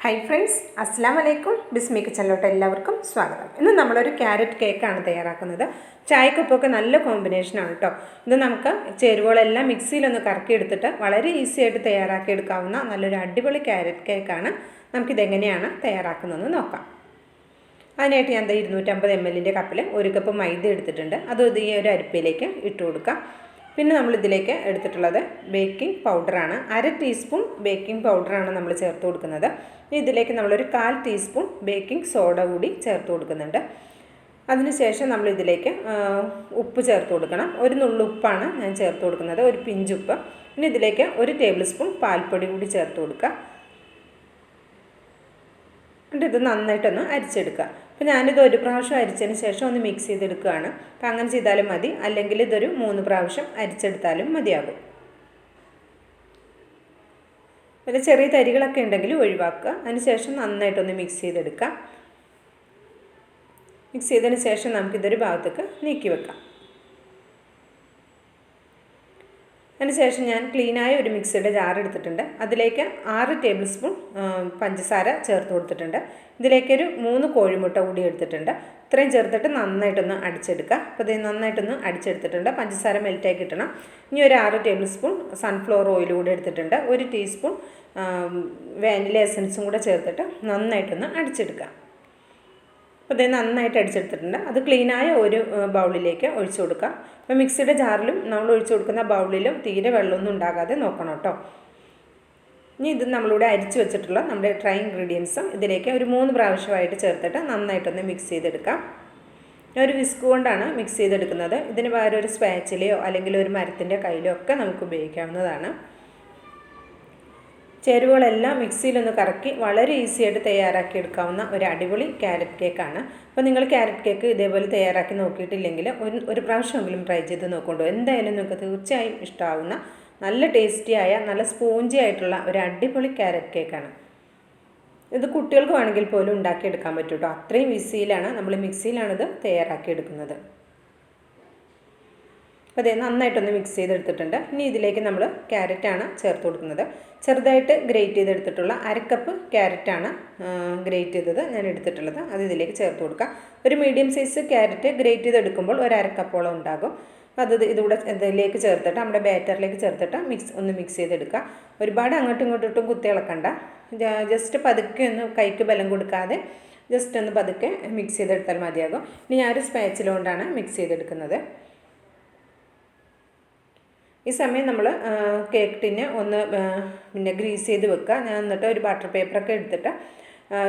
Hi friends, അസ്സലാമു അലൈക്കും. ബിസ്മി കിച്ചണിലോട്ട് എല്ലാവർക്കും സ്വാഗതം. ഇന്ന് നമ്മളൊരു ക്യാരറ്റ് കേക്കാണ് തയ്യാറാക്കുന്നത്. ചായക്കൊപ്പമൊക്കെ നല്ല കോമ്പിനേഷനാണ് കേട്ടോ. ഇത് നമുക്ക് ചേരുവകളെല്ലാം മിക്സിയിലൊന്ന് കറക്കിയെടുത്തിട്ട് വളരെ ഈസി ആയിട്ട് തയ്യാറാക്കിയെടുക്കാവുന്ന നല്ലൊരു അടിപൊളി ക്യാരറ്റ് കേക്കാണ്. നമുക്കിതെങ്ങനെയാണ് തയ്യാറാക്കുന്നതെന്ന് നോക്കാം. അതിനായിട്ട് ഞാൻ 250 ml കപ്പിൽ 1 കപ്പ് മൈദ എടുത്തിട്ടുണ്ട്. അത് ഈ ഒരു അരിപ്പയിലേക്ക് ഇട്ട് കൊടുക്കാം. പിന്നെ നമ്മളിതിലേക്ക് എടുത്തിട്ടുള്ളത് ബേക്കിംഗ് പൗഡറാണ്. 1/2 ടീസ്പൂൺ ബേക്കിംഗ് പൗഡറാണ് നമ്മൾ ചേർത്ത് കൊടുക്കുന്നത്. ഇതിലേക്ക് നമ്മളൊരു 1/4 ടീസ്പൂൺ ബേക്കിംഗ് സോഡ കൂടി ചേർത്ത് കൊടുക്കുന്നുണ്ട്. അതിനുശേഷം നമ്മളിതിലേക്ക് ഉപ്പ് ചേർത്ത് കൊടുക്കണം. ഒരു നുള്ളുപ്പാണ് ഞാൻ ചേർത്ത് കൊടുക്കുന്നത്, ഒരു പിഞ്ചുപ്പ്. പിന്നെ ഇതിലേക്ക് 1 ടേബിൾ സ്പൂൺ പാൽപ്പൊടി കൂടി ചേർത്ത് കൊടുക്കുക. എന്നിട്ട് ഇത് നന്നായിട്ടൊന്ന് അരിച്ചെടുക്കുക. അപ്പോൾ ഞാനിത് ഒരു പ്രാവശ്യം അരിച്ചതിന് ശേഷം ഒന്ന് മിക്സ് ചെയ്തെടുക്കുകയാണ്. അപ്പോൾ അങ്ങനെ ചെയ്താലും മതി, അല്ലെങ്കിൽ ഇതൊരു 3 പ്രാവശ്യം അരിച്ചെടുത്താലും മതിയാകും. പിന്നെ ചെറിയ തരികളൊക്കെ ഉണ്ടെങ്കിൽ ഒഴിവാക്കുക. അതിനുശേഷം നന്നായിട്ടൊന്ന് മിക്സ് ചെയ്തെടുക്കുക. മിക്സ് ചെയ്തതിന് ശേഷം നമുക്കിതൊരു ഭാഗത്തേക്ക് നീക്കി വെക്കാം. അതിനുശേഷം ഞാൻ ക്ലീനായ ഒരു മിക്സിയുടെ ജാർ എടുത്തിട്ടുണ്ട്. അതിലേക്ക് 6 ടേബിൾ സ്പൂൺ പഞ്ചസാര ചേർത്ത് കൊടുത്തിട്ടുണ്ട്. ഇതിലേക്കൊരു 3 കോഴിമുട്ട കൂടി എടുത്തിട്ടുണ്ട്. ഇത്രയും ചേർത്തിട്ട് നന്നായിട്ടൊന്ന് അടിച്ചെടുക്കുക. അപ്പോൾ ഇത് നന്നായിട്ടൊന്ന് അടിച്ചെടുത്തിട്ടുണ്ട്. പഞ്ചസാര മെൽറ്റായി കിട്ടണം. ഇനി ഒരു 6 ടേബിൾ സ്പൂൺ സൺഫ്ലവർ ഓയിൽ കൂടി എടുത്തിട്ടുണ്ട്. 1 ടീസ്പൂൺ വാനില എസൻസും കൂടെ ചേർത്തിട്ട് നന്നായിട്ടൊന്ന് അടിച്ചെടുക്കുക. അപ്പോൾ ഇത് നന്നായിട്ട് അടിച്ചെടുത്തിട്ടുണ്ട്. അത് ക്ലീനായ ഒരു ബൗളിലേക്ക് ഒഴിച്ചു കൊടുക്കാം. അപ്പോൾ മിക്സിയുടെ ജാറിലും നമ്മൾ ഒഴിച്ചു കൊടുക്കുന്ന ബൗളിലും തീരെ വെള്ളമൊന്നും ഉണ്ടാകാതെ നോക്കണം കേട്ടോ. ഇനി ഇത് നമ്മളിവിടെ അരിച്ചു വെച്ചിട്ടുള്ള നമ്മുടെ ഡ്രൈ ഇൻഗ്രീഡിയൻസും ഇതിലേക്ക് ഒരു 3 പ്രാവശ്യമായിട്ട് ചേർത്തിട്ട് നന്നായിട്ടൊന്ന് മിക്സ് ചെയ്തെടുക്കാം. ഞാൻ ഒരു വിസ്ക് കൊണ്ടാണ് മിക്സ് ചെയ്തെടുക്കുന്നത്. ഇതിന് പകരം ഒരു സ്പാച്ചിലയോ അല്ലെങ്കിൽ ഒരു മരത്തിൻ്റെ കയ്യിലോ ഒക്കെ നമുക്ക് ഉപയോഗിക്കാവുന്നതാണ്. ചേരുവകളെല്ലാം മിക്സിയിലൊന്ന് കറക്കി വളരെ ഈസി ആയിട്ട് തയ്യാറാക്കി എടുക്കാവുന്ന ഒരു അടിപൊളി ക്യാരറ്റ് കേക്കാണ്. അപ്പോൾ നിങ്ങൾ ക്യാരറ്റ് കേക്ക് ഇതേപോലെ തയ്യാറാക്കി നോക്കിയിട്ടില്ലെങ്കിൽ ഒരു പ്രാവശ്യമെങ്കിലും ട്രൈ ചെയ്ത് നോക്കൊണ്ടു. എന്തായാലും നിങ്ങൾക്ക് തീർച്ചയായും ഇഷ്ടമാവുന്ന നല്ല ടേസ്റ്റിയായ നല്ല സ്പോഞ്ചി ആയിട്ടുള്ള ഒരു അടിപൊളി ക്യാരറ്റ് കേക്കാണ്. ഇത് കുട്ടികൾക്ക് വേണമെങ്കിൽ പോലും ഉണ്ടാക്കിയെടുക്കാൻ പറ്റും കേട്ടോ. അത്രയും ഈസിയിലാണ്, നമ്മൾ മിക്സിയിലാണിത് തയ്യാറാക്കിയെടുക്കുന്നത്. അപ്പോൾ അതേ നന്നായിട്ടൊന്ന് മിക്സ് ചെയ്തെടുത്തിട്ടുണ്ട്. ഇനി ഇതിലേക്ക് നമ്മൾ ക്യാരറ്റാണ് ചേർത്ത് കൊടുക്കുന്നത്. ചെറുതായിട്ട് ഗ്രേറ്റ് ചെയ്തെടുത്തിട്ടുള്ള 1/2 കപ്പ് ക്യാരറ്റാണ് ഗ്രേറ്റ് ചെയ്തത് ഞാൻ എടുത്തിട്ടുള്ളത്. അത് ഇതിലേക്ക് ചേർത്ത് കൊടുക്കുക. ഒരു മീഡിയം സൈസ് ക്യാരറ്റ് ഗ്രേറ്റ് ചെയ്തെടുക്കുമ്പോൾ ഒരു 1/2 കപ്പോളം ഉണ്ടാകും. അത് ഇതിലൂടെ ഇതിലേക്ക് ചേർത്തിട്ട് നമ്മുടെ ബാറ്ററിലേക്ക് ചേർത്തിട്ട് ഒന്ന് മിക്സ് ചെയ്തെടുക്കുക. ഒരുപാട് അങ്ങോട്ടും ഇങ്ങോട്ടും കുത്തി ഇളക്കണ്ട. ജസ്റ്റ് പതുക്കെ ഒന്ന് കൈക്ക് ബലം കൊടുക്കാതെ ജസ്റ്റ് ഒന്ന് പതുക്കെ മിക്സ് ചെയ്തെടുത്താൽ മതിയാകും. ഇനി ഞാനൊരു സ്പാച്ചില കൊണ്ടാണ് മിക്സ് ചെയ്തെടുക്കുന്നത്. ഈ സമയം നമ്മൾ കേക്ക് ടിന്ന് ഒന്ന് പിന്നെ ഗ്രീസ് ചെയ്ത് വെക്കുക. ഞാൻ എന്നിട്ട് ഒരു ബട്ടർ പേപ്പറൊക്കെ എടുത്തിട്ട്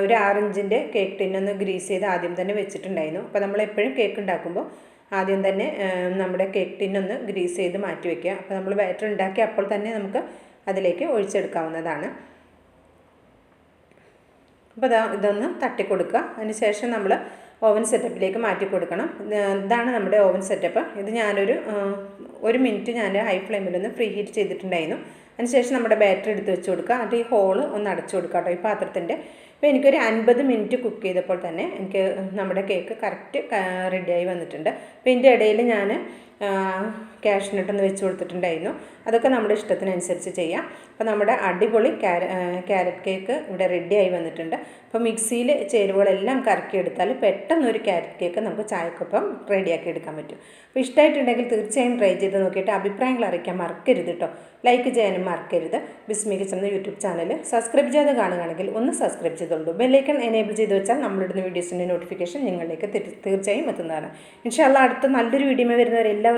ഒരു 6 ഇഞ്ചിൻ്റെ കേക്ക് ടിന്നൊന്ന് ഗ്രീസ് ചെയ്ത് ആദ്യം തന്നെ വെച്ചിട്ടുണ്ടായിരുന്നു. അപ്പോൾ നമ്മൾ എപ്പോഴും കേക്ക് ഉണ്ടാക്കുമ്പോൾ ആദ്യം തന്നെ നമ്മുടെ കേക്ക് ടിന്നൊന്ന് ഗ്രീസ് ചെയ്ത് മാറ്റി വയ്ക്കുക. അപ്പോൾ നമ്മൾ ബാറ്റർ ഉണ്ടാക്കി അപ്പോൾ തന്നെ നമുക്ക് അതിലേക്ക് ഒഴിച്ചെടുക്കാവുന്നതാണ്. അപ്പോൾ ഇതൊന്ന് തട്ടിക്കൊടുക്കുക. അതിനുശേഷം നമ്മൾ ഓവൻ സെറ്റപ്പിലേക്ക് മാറ്റി കൊടുക്കണം. ഇതാണ് നമ്മുടെ ഓവൻ സെറ്റപ്പ്. ഇത് ഞാനൊരു 1 മിനിറ്റ് ഞാൻ ഹൈ ഫ്ലെയിമിലൊന്ന് പ്രീ ഹീറ്റ് ചെയ്തിട്ടുണ്ടായിരുന്നു. അതിനുശേഷം നമ്മുടെ ബാറ്ററി എടുത്ത് വെച്ച് കൊടുക്കുക. അത് ഈ ഹോള് ഒന്ന് അടച്ചു കൊടുക്കുക കേട്ടോ ഈ പാത്രത്തിൻ്റെ. അപ്പോൾ എനിക്കൊരു 50 മിനിറ്റ് കുക്ക് ചെയ്തപ്പോൾ തന്നെ എനിക്ക് നമ്മുടെ കേക്ക് കറക്റ്റ് റെഡിയായി വന്നിട്ടുണ്ട്. അപ്പോൾ ഇതിൻ്റെ ഇടയിൽ ഞാൻ ക്യാഷ്നട്ടൊന്ന് വെച്ച് കൊടുത്തിട്ടുണ്ടായിരുന്നു. അതൊക്കെ നമ്മുടെ ഇഷ്ടത്തിനനുസരിച്ച് ചെയ്യാം. അപ്പോൾ നമ്മുടെ അടിപൊളി ക്യാരറ്റ് കേക്ക് ഇവിടെ റെഡിയായി വന്നിട്ടുണ്ട്. അപ്പോൾ മിക്സിയിൽ ചേരുവകളെല്ലാം കറക്കിയെടുത്താൽ പെട്ടെന്നൊരു ക്യാരറ്റ് കേക്ക് നമുക്ക് ചായക്കൊപ്പം റെഡിയാക്കി എടുക്കാൻ പറ്റും. അപ്പോൾ ഇഷ്ടമായിട്ടുണ്ടെങ്കിൽ തീർച്ചയായും ട്രൈ ചെയ്ത് നോക്കിയിട്ട് അഭിപ്രായങ്ങൾ അറിയിക്കാൻ മറക്കരുത് കേട്ടോ. ലൈക്ക് ചെയ്യാനും മറക്കരുത്. ബിസ്മി കിച്ചൺ എന്ന യൂട്യൂബ് ചാനൽ സബ്സ്ക്രൈബ് ചെയ്ത് കാണുകയാണെങ്കിൽ ഒന്ന് സബ്സ്ക്രൈബ് ചെയ്തോളൂ. ബെല്ലൈക്കൺ എനേബിൾ ചെയ്ത് വെച്ചാൽ നമ്മളിടുന്ന വീഡിയോസിൻ്റെ നോട്ടിഫിക്കേഷൻ നിങ്ങളിലേക്ക് തീർച്ചയായും എത്തുന്നതാണ്. ഇൻഷാ അല്ലാഹ് അടുത്ത നല്ലൊരു വീഡിയോ വരുന്നവരെ എല്ലാവർക്കും